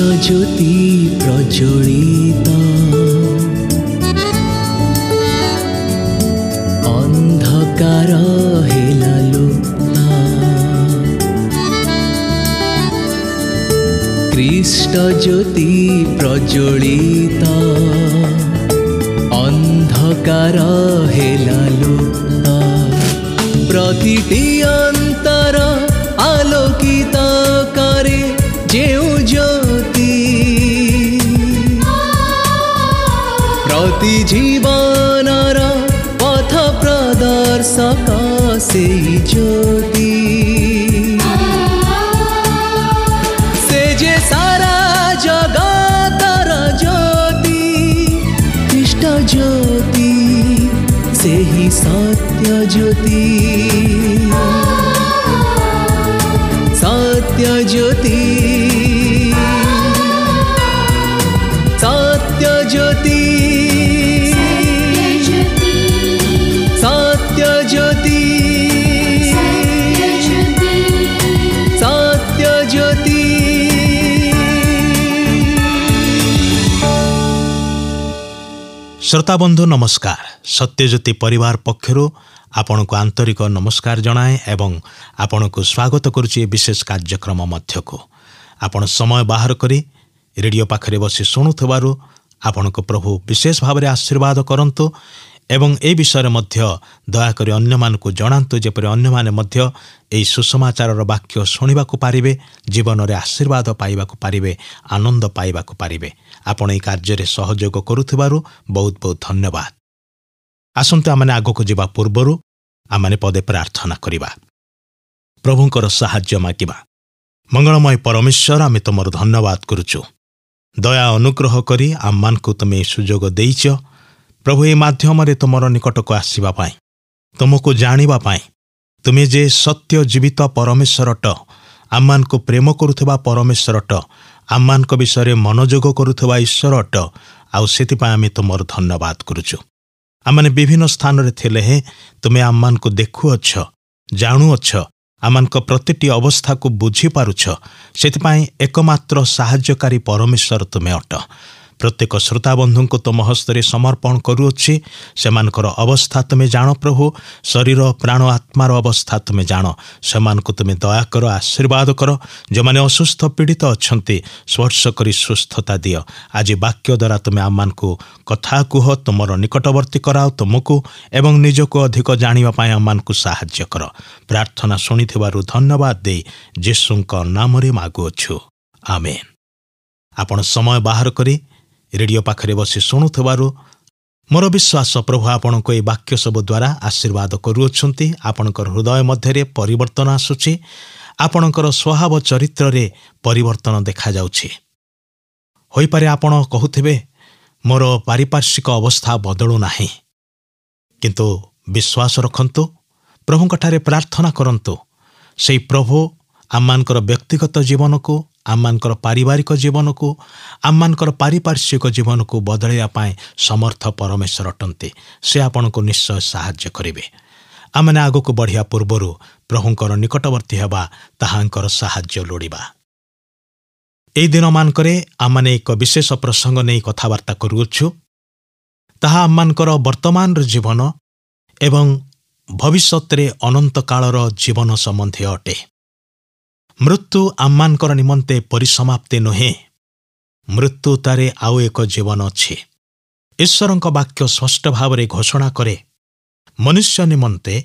ज्योति प्रज्वलित अंधकार हेला लुप्त ख्रीष्ट ज्योति प्रज्वलित अंधकार हेला लुप्त प्रतिटी अंतर आलोकित करे जेउ ज्योति प्रति जीवनर पथ प्रदर्शक से ज्योति से जे सारा जगतर ज्योति ख्रीष्ट ज्योति से ही सत्य ज्योति सत्य ज्योति सत्य ज्योति सत्य ज्योति सत्य ज्योति। श्रोता बंधु नमस्कार। सत्यज्योति परिवार पक्षरु आपण को आंतरिक नमस्कार जनाए एवं आपण को स्वागत करुचे विशेष कार्यक्रम मध्य को आपण समय बाहर करी रेडियो पाखरे बसी शुणुथिबारु आपण को प्रभु विशेष भाव में आशीर्वाद करंतु एवं ए विषय मध्य दयाकरी अन्य मानकु जणांतु जेपरि अन्य माने मध्य एई सुसमाचार वाक्य शुणिबा को पारिबे जीवन रे आशीर्वाद पाइबा को पारिबे आनंद पाइबा को पारिबे आपण ए कार्य रे सहयोग करुथिबारु बहुत बहुत धन्यवाद। आसंतु आमने आगो को जीवा पूर्वरु आमने पदे प्रार्थना करिबा प्रभुंकर सहाय्य मागिबा। मंगलमय परमेश्वर आमे तुमर धन्यवाद करुचु दया अनुग्रह करी आम को तुमे सुजोग देइछ प्रभु ए माध्यम रे तुमर निकट को आसीबा पाई तुमको जानिबा पाई तुमे जे सत्य जीवित परमेश्वरट आम को प्रेम करुथबा परमेश्वरट आम को विषय रे मनोयोग करुथबा ईश्वरट आउ सेतिपा आमे तुमर धन्यवाद करुचु। आमने विभिन्न स्थान रे थिले हे तुमे आम को देखुअछ जाणुअछ आम प्रतिटी अवस्था को बुझी पारुछ सेतिपाई एकमात्र साहाय्यकारी परमेश्वर तुमे अट। प्रत्येक श्रोता बंधु को तुम हस्तरे समर्पण करुअछि सेमानकर अवस्था तुमे जान प्रभु शरीर प्राण आत्मार अवस्था तुमे जान सेमानकु तुमे दया कर आशीर्वाद कर जो माने असुस्थ पीड़ित अछंती स्पर्श करी सुस्थता दियो। आज वाक्य द्वारा तुमे आमानकु कथा कुह तुमर निकटवर्ती कराओ तुमको एवं निजको अधिक जानिबा पाई आमानकु साहाय्य कर। प्रार्थना सुनिथिबारु धन्यवाद दे यीशुଙ୍କ नामरे मागुअछु आमेन। आपण समय बाहर करी रेडियो पाखरे बसी शुणुथिबारु मोर विश्वास प्रभु आपण को ए वाक्य सब द्वारा आशीर्वाद करुअछंती आपणकर हृदय मध्यरे परिवर्तन आसुछि आपणकर स्वभाव चरित्र रे परिवर्तन देखा जाउछि। होई पारे आपण कहूथिबे मोर पारिपार्श्विक अवस्था बदलु नाही किंतु विश्वास रखंतु प्रभुଙ୍କଠାରେ प्रार्थना करंतु सेई प्रभु आमानकर व्यक्तिगत जीवन को आमानकर पारिवारिक जीवन को आमानकर पारिपार्श्विक जीवन को बदलैया पाए समर्थ परमेश्वर अटंती से आपण को निश्चय साहाय्य करिवे। आमने आगो को बढ़िया पूर्वरु प्रभुंकर निकटवर्ती हेबा ताहांकर साहाय्य लोड़िबा। एई दिन मानकरे आमने एक विशेष प्रसंग नै कथावार्ता करुअछु ताहा आमानकर वर्तमान जीवन एवं भविष्यत रे अनंत कालर जीवन संबंधी अटे। मृत्यु आम्मानकर निमंते परिसमाप्ति नुहे मृत्यु तारे आउ एक जीवन अच्छी। ईश्वरଙ୍କ वाक्य स्पष्ट भाव रे घोषणा करे मनुष्य निमंते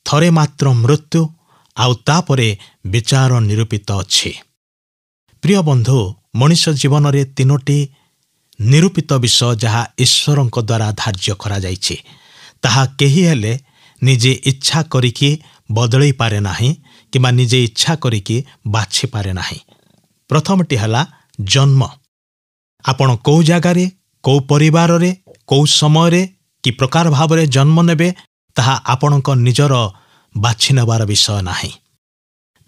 थरे मात्र मृत्यु आउ तापरे विचार निरूपित अच्छी। प्रिय बंधु मनुष्य जीवन रे तीनोटी निरूपित विषय जहा ईश्वरଙ୍କ द्वारा धार्य करा जाइछि ताहा केही हेले निजे इच्छा करिकि बदलै पारे नाही किंबा निजे इच्छा करिकि बाछि पारे नाही। प्रथमटी हला जन्म। आपण को जगारे को परिवार रे को समय रे कि प्रकार भाव रे जन्म नेबे ताहा आपणक निजर बाछि नेबार विषय नाही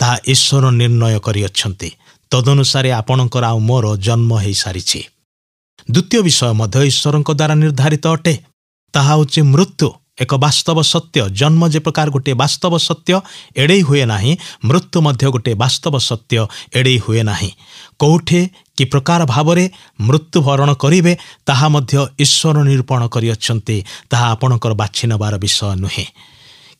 ताहा ईश्वर निर्णय करि अछंती तदनुसारे आपणकर आ मोर जन्म हेई सारिछि। द्वितीय विषय मध्य ईश्वरଙ୍କ द्वारा निर्धारित अटे ताहा होछि मृत्यु एक वास्तव सत्य। जन्म जे प्रकार गोटे वास्तव सत्य एड़े हुए नाही मृत्यु मध्य गोटे वास्तव सत्य एड़े हुए नाही। कौठे कि प्रकार भावरे मृत्युवरण करिवे ताहा मध्य ईश्वर निरूपण करिअछन्ति ताहा आपणकर बाछि नेबार विषय नुहे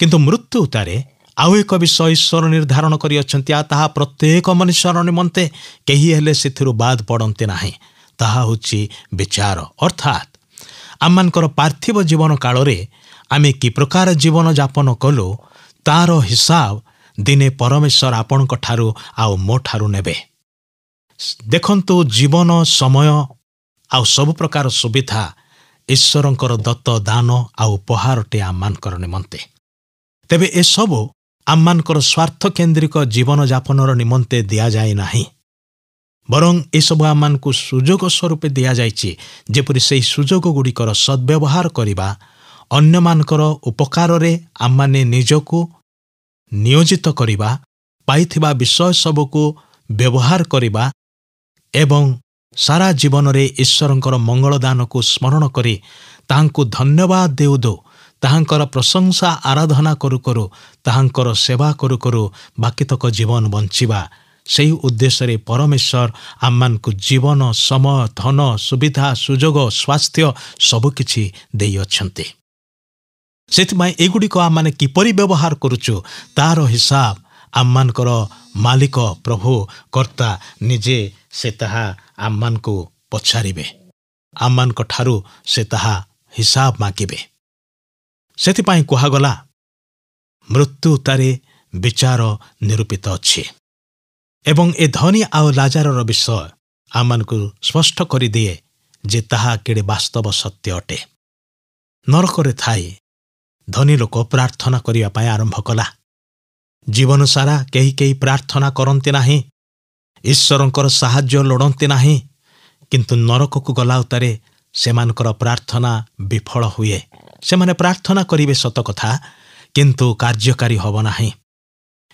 किंतु मृत्यु उतारे आउ एक विषय ईश्वर निर्धारण करिअछन्ति ताहा प्रत्येक मनुष्यर निमन्ते केही हेले सेथिरु बाद पड़न्ते नाही ताहा होछि विचार अर्थात आममानकर पार्थिव जीवन कालरे आमे कि प्रकार जीवन यापन कलु तार हिसाब दिने परमेश्वर आपणक ठारू आउ मो ठारू नेबे। देखंतु जीवन समय आउ सब प्रकार सुविधा ईश्वरंकर दत्त दान आउ उपहारटे आममानकर निमन्ते तेबे ए सब आममानकर स्वार्थ केन्द्रिक जीवन यापनर निमन्ते दिया जाय नाही बरं ए सब आममानकु सुजोग स्वरूप दिया जायछि जेपरि सेही सुजोग गुड़िकर सद्व्यवहार करिबा अन्यमानकर उपकाररे आममाने निजको नियोजित करिबा पाइथिबा विषय सबको व्यवहार करिबा एवं सारा जीवन रे ईश्वरंकर मंगलदान को स्मरण करी ताहांकु धन्यवाद देउ दो ताहांकर प्रशंसा आराधना करू करू ताहांकर सेवा करू करू बाकीतक जीवन बंचिबा सेही उद्देश्य रे परमेश्वर आममानकु जीवन समय धन सुविधा सुजोग स्वास्थ्य सबकिछि देई अछन्ति सेथिमाय एगुड़िक आममाने किपरि व्यवहार करूछु तार हिसाब आममानकर मालिक प्रभु कर्ता निजे से ताहा आममानकु पछारिबे आममानक ठारू से ताहा हिसाब मागिबे सेथिपाई कुहागला मृत्यु तारे विचार निरूपित अछि एवं ए धनी आउ लाजारर विषय आममानकु स्पष्ट करि दिए जे ताहा केडे वास्तव सत्य अटे। नरकरे थाई धनी लोक प्रार्थना करिया पाई आरंभ कला जीवन सारा केही केही प्रार्थना करन्ते नाही ईश्वरंकर साहाय्य लोड़न्ते नाही किंतु नरक को गला उतारे सेमानकर प्रार्थना विफल हुए सेमाने प्रार्थना करिवे सत कथा किंतु कार्यकारी हब नाही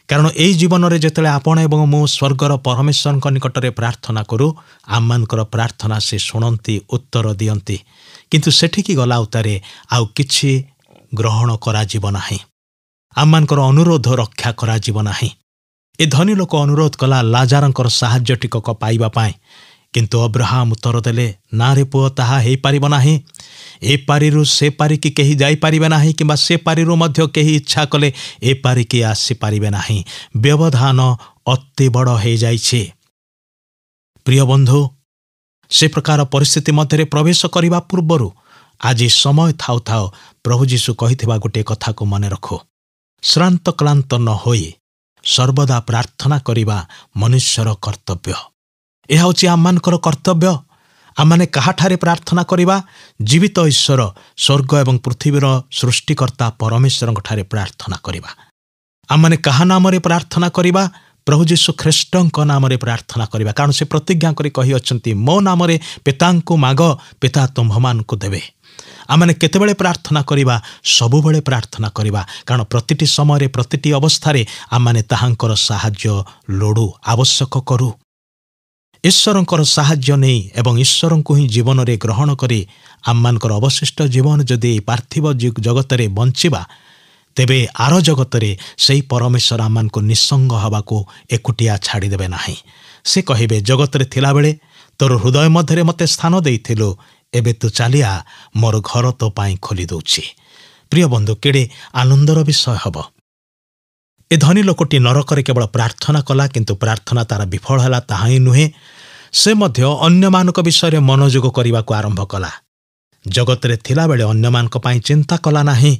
कारण एई जीवन रे जेतले आपण एवं मो स्वर्गर परमेश्वरक निकटरे प्रार्थना करू आममानकर प्रार्थना से सुनंती उत्तर दियंती किंतु सेठिकी गला उतारे आउ किछि ग्रहण करा जीव नाही आममानकर अनुरोध रक्षा करा जीव नाही। ए धनी लोक अनुरोध कला लाजारंकर साहाय्य टिकक पाइबा पाए किंतु अब्राहम उत्तर देले ना रे पुओ ताहा हेई पारिबो नाही ए पारिरु से पारिकी केही जाई पारिबे नाही किंबा से पारिरु मध्य केही इच्छा कले ए पारिकी आसी पारिबे नाही व्यवधान अति बड़ हे जाइछे। प्रिय बंधु से प्रकार परिस्थिति मध्य प्रवेश करने पूर्वर आज समय थाउ थाउ प्रभु जीशु कहिथिबा गोटे कथा को मन रखो श्रांत क्लांत न होई सर्वदा प्रार्थना करिबा मनुष्यर कर्तव्य। यह होछि आममानकर कर्तव्य। आममाने काहाठारे प्रार्थना करिबा जीवित ईश्वर स्वर्ग एवं पृथ्वीर सृष्टिकर्ता परमेश्वरଙ୍କ ठारे प्रार्थना करिबा। आममाने काहा नामरे प्रार्थना करिबा प्रभु जीशु ख्रीष्टଙ୍କ नामरे प्रार्थना करिबा कारण से प्रतिज्ञा करी कहि अछंती मो नामरे पितांको माग पिता तुम्भमानकु देबे। आमने केतेबेले प्रार्थना करिबा सबुबेले प्रार्थना करिबा कारण प्रतिटी समय प्रतिटी अवस्था आमने ताहांकर साहाय्य लोडू आवश्यक करू। ईश्वरंकर साहाय्य नहीं एवं ईश्वरंकु ही जीवन रे ग्रहण करी आममानकर अवशिष्ट जीवन जदि पार्थिव जगत रे बंचिबा तेबे आर जगत रे सेही परमेश्वर आममानकु निसंग हबाकू एकुटिया छाड़ी देबे नाही। से कहिबे जगत रे थिला बेले तोर हृदय मध्यरे मते स्थान देइथिलु एबे तू चलिया मोर घर तो पाई खोली दउछि। प्रिय बंधु केड़े आनंदर विषय हब। ए धनी लोकटी नरकरे केवल प्रार्थना कला किंतु प्रार्थना तार विफल हला ताहा ही नुहे से मध्य अन्य मानक विषय मनोयोग करने को आरंभ कला। जगत रे थिला बेले अन्य मानक पाई चिंता कला नाही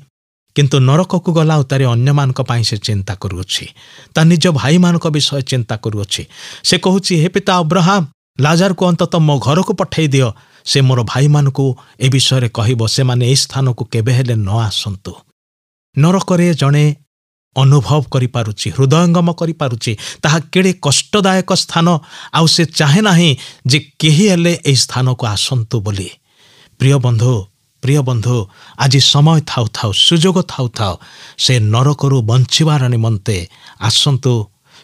किंतु नरक को गला उतारे अन्य मानक पाई से चिंता करूछि ता निज भाई मानक विषय चिंता करूछि। से कहूछि हे पिता अब्राहम लाजार को अंततः मो घर को पठेई दियो से मोर भाई मानकु ए विषय कहब से माने ए स्थान को केबे हेले न आसंतु। नरकरे जणे अनुभव करि पारुछि हृदयंगम करि पारुछि ताहा केड़े कष्टदायक स्थान आउ से चाहे नाही जे केही हेले ए स्थान को आसंतु बोली। प्रिय बंधु आज समय थाउ थाउ सुजोग थाउ थाउ से नरकरू बंचिबार निमंते आसंतु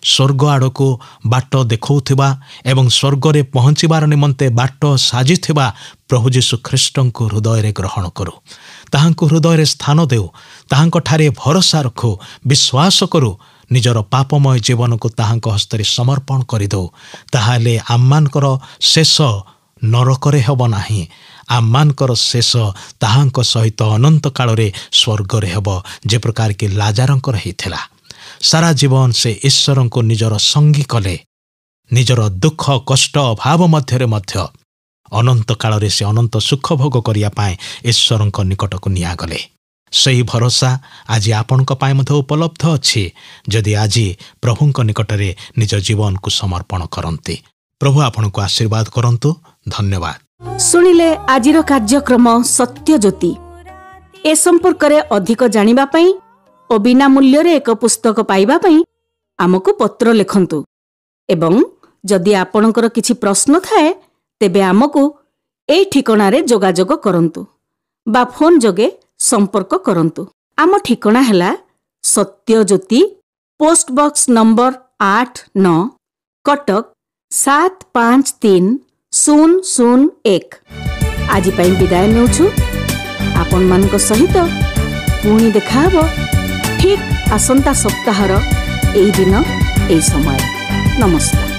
स्वर्ग आड़को बाट देखौथिबा एवं स्वर्ग रे पहुँचबार निमंते बाट साजिथिबा प्रभु जीशु ख्रीष्टंको हृदय रे ग्रहण करू ताहांको हृदय रे स्थान देउ ताहांको ठारे भरोसा रखो विश्वास करू ନିଜର ପାପମୟ ଜୀବନକୁ ତାହାଙ୍କ ହସ୍ତରେ ସମର୍ପଣ କରିଦେଉ, ତାହେଲେ ଆମମାନଙ୍କର ଶେଷ ନରକରେ ହେବ ନାହିଁ, ଆମମାନଙ୍କର ଶେଷ ତାହାଙ୍କ ସହିତ ଅନନ୍ତ କାଳରେ ସ୍ୱର୍ଗରେ ହେବ, ଯେ ପ୍ରକାର କି ଲାଜାରଙ୍କର ହେଇଥିଲା। ସାରା ଜୀବନ ସେ ଈଶ୍ୱରଙ୍କୁ ନିଜର ସଙ୍ଗୀ କଲେ। ନିଜର ଦୁଃଖ କଷ୍ଟ ଅଭାବ ମଧ୍ୟରେ ମଧ୍ୟ ଅନନ୍ତ କାଳରେ ସେ ଅନନ୍ତ ସୁଖ ଭୋଗ କରିବା ପାଇଁ ଈଶ୍ୱରଙ୍କ ନିକଟକୁ ନିଆଗଲେ। ସେହି ଭରସା ଆଜି ଆପଣଙ୍କ ପାଇଁ ମଧ୍ୟ ଉପଲବ୍ଧ ଅଛି, ଯଦି ଆଜି ପ୍ରଭୁଙ୍କ ନିକଟରେ ନିଜ ଜୀବନକୁ ସମର୍ପଣ କରନ୍ତି। ପ୍ରଭୁ ଆପଣଙ୍କୁ ଆଶୀର୍ବାଦ କରନ୍ତୁ। ଧନ୍ୟବାଦ। ଶୁଣିଲେ ଆଜିର କାର୍ଯ୍ୟକ୍ରମ ସତ୍ୟଜ୍ୟୋତି। ଏ ସମ୍ପର୍କରେ ଅଧିକ ଜାଣିବା ପାଇଁ ଓ ବିନା ମୂଲ୍ୟରେ ଏକ ପୁସ୍ତକ ପାଇବା ପାଇଁ ଆମକୁ ପତ୍ର ଲେଖନ୍ତୁ ଏବଂ ଯଦି ଆପଣଙ୍କର କିଛି ପ୍ରଶ୍ନ ଥାଏ ତେବେ ଆମକୁ ଏହି ଠିକଣାରେ ଯୋଗାଯୋଗ କରନ୍ତୁ ବା ଫୋନ୍ ଯୋଗେ ସମ୍ପର୍କ କରନ୍ତୁ। ଆମ ଠିକଣା ହେଲା ସତ୍ୟଜ୍ୟୋତି, ପୋଷ୍ଟ ବକ୍ସ ନମ୍ବର 89, କଟକ 753001। ଆଜି ପାଇଁ ବିଦାୟ ନେଉଛୁ। ଆପଣମାନଙ୍କ ସହିତ ପୁଣି ଦେଖାହେବ ଠିକ୍ ଆସନ୍ତା ସପ୍ତାହର ଏଇ ଦିନ ଏଇ ସମୟ। ନମସ୍କାର।